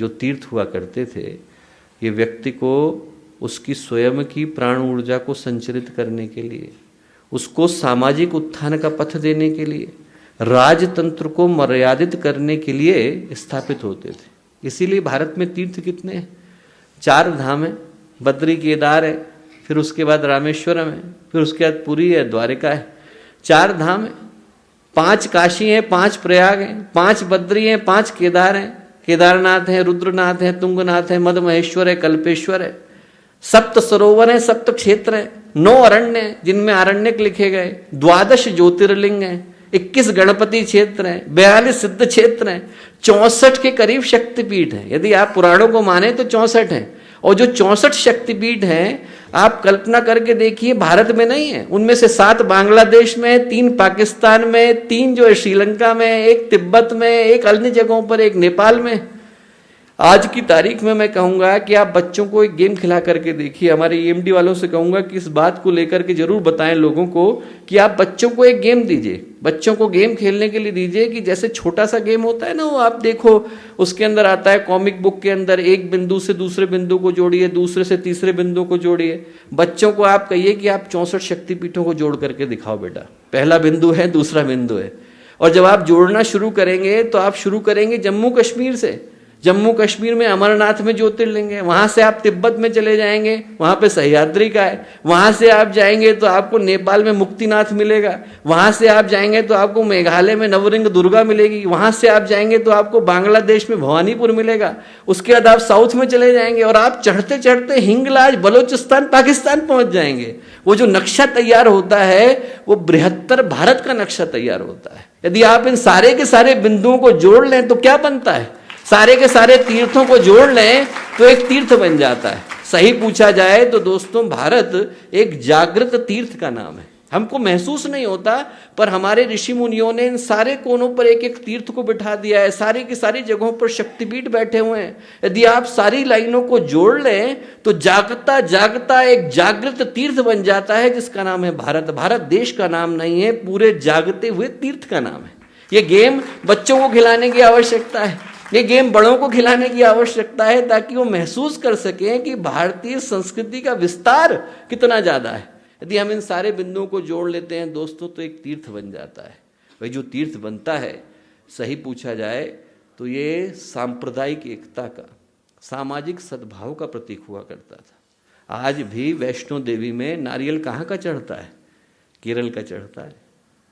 जो तीर्थ हुआ करते थे, ये व्यक्ति को उसकी स्वयं की प्राण ऊर्जा को संचरित करने के लिए, उसको सामाजिक उत्थान का पथ देने के लिए, राजतंत्र को मर्यादित करने के लिए स्थापित होते थे। इसीलिए भारत में तीर्थ कितने हैं? 4 धाम है, बद्री केदार है, फिर उसके बाद रामेश्वरम है, फिर उसके बाद पुरी है, द्वारिका है। 4 धाम है, 5 काशी है, 5 प्रयाग है, 5 बद्री है, 5 केदार है, केदारनाथ है, रुद्रनाथ है, तुंगनाथ है, मद महेश्वर है, कल्पेश्वर है, 7 सरोवर है, 7 क्षेत्र है, 9 अरण्य है जिनमें आरण्यक लिखे गए, 12 ज्योतिर्लिंग है, 21 गणपति क्षेत्र है, 42 सिद्ध क्षेत्र है, 64 के करीब शक्तिपीठ है। यदि आप पुराणों को माने तो 64 है। और जो 64 शक्तिपीठ हैं, आप कल्पना करके देखिए, भारत में नहीं है। उनमें से 7 बांग्लादेश में, 3 पाकिस्तान में, 3 जो है श्रीलंका में, 1 तिब्बत में, 1 अन्य जगहों पर, 1 नेपाल में। आज की तारीख में मैं कहूंगा कि आप बच्चों को एक गेम खिला करके देखिए। हमारे ईएमडी वालों से कहूंगा कि इस बात को लेकर के जरूर बताएं लोगों को कि आप बच्चों को एक गेम दीजिए, बच्चों को गेम खेलने के लिए दीजिए कि जैसे छोटा सा गेम होता है ना, वो आप देखो उसके अंदर आता है कॉमिक बुक के अंदर, एक बिंदु से दूसरे बिंदु को जोड़िए, दूसरे से तीसरे बिंदु को जोड़िए। बच्चों को आप कहिए कि आप 64 शक्तिपीठों को जोड़ करके दिखाओ बेटा, पहला बिंदु है, दूसरा बिंदु है। और जब आप जोड़ना शुरू करेंगे तो आप शुरू करेंगे जम्मू कश्मीर से। जम्मू कश्मीर में अमरनाथ में ज्योतिर्लिंग है, वहां से आप तिब्बत में चले जाएंगे, वहां पे सह्याद्री का है, वहां से आप जाएंगे तो आपको नेपाल में मुक्तिनाथ मिलेगा, वहां से आप जाएंगे तो आपको मेघालय में नवरिंग दुर्गा मिलेगी, वहां से आप जाएंगे तो आपको बांग्लादेश में भवानीपुर मिलेगा, उसके बाद आप साउथ में चले जाएंगे और आप चढ़ते चढ़ते हिंगलाज बलोचिस्तान पाकिस्तान पहुंच जाएंगे। वो जो नक्शा तैयार होता है वो बृहत्तर भारत का नक्शा तैयार होता है। यदि आप इन सारे के सारे बिंदुओं को जोड़ लें तो क्या बनता है? सारे के सारे तीर्थों को जोड़ लें तो एक तीर्थ बन जाता है। सही पूछा जाए तो दोस्तों, भारत एक जागृत तीर्थ का नाम है। हमको महसूस नहीं होता, पर हमारे ऋषि मुनियों ने इन सारे कोनों पर एक एक तीर्थ को बिठा दिया है। सारी की सारी जगहों पर शक्तिपीठ बैठे हुए हैं। यदि आप सारी लाइनों को जोड़ लें तो जागता जागता एक जागृत तीर्थ बन जाता है, जिसका नाम है भारत। भारत देश का नाम नहीं है, पूरे जागते हुए तीर्थ का नाम है। ये गेम बच्चों को खिलाने की आवश्यकता है, ये गेम बड़ों को खिलाने की आवश्यकता है, ताकि वो महसूस कर सकें कि भारतीय संस्कृति का विस्तार कितना ज्यादा है। यदि हम इन सारे बिंदुओं को जोड़ लेते हैं दोस्तों तो एक तीर्थ बन जाता है। वही जो तीर्थ बनता है, सही पूछा जाए तो ये सांप्रदायिक एकता का, सामाजिक सद्भाव का प्रतीक हुआ करता था। आज भी वैष्णो देवी में नारियल कहाँ का चढ़ता है? केरल का चढ़ता है।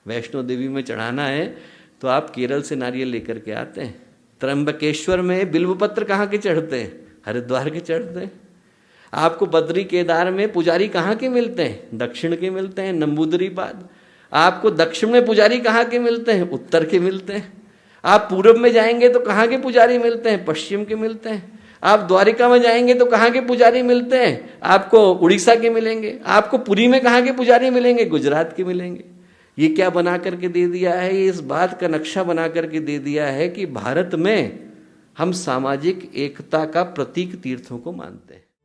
वैष्णो देवी में चढ़ाना है तो आप केरल से नारियल लेकर के आते हैं। त्र्यंबकेश्वर में बिल्वपत्र कहाँ के चढ़ते हैं? हरिद्वार के चढ़ते हैं। आपको बद्री केदार में पुजारी कहाँ के मिलते हैं? दक्षिण के मिलते हैं, नंबूदरीपाद। आपको दक्षिण में पुजारी कहाँ के मिलते हैं? उत्तर के मिलते हैं। आप पूर्व में जाएंगे तो कहाँ के पुजारी मिलते हैं? पश्चिम के मिलते हैं। आप द्वारिका में जाएंगे तो कहाँ के पुजारी मिलते हैं? आपको उड़ीसा के मिलेंगे। आपको पुरी में कहाँ के पुजारी मिलेंगे? गुजरात के मिलेंगे। ये क्या बना करके दे दिया है? ये इस बात का नक्शा बना करके दे दिया है कि भारत में हम सामाजिक एकता का प्रतीक तीर्थों को मानते हैं।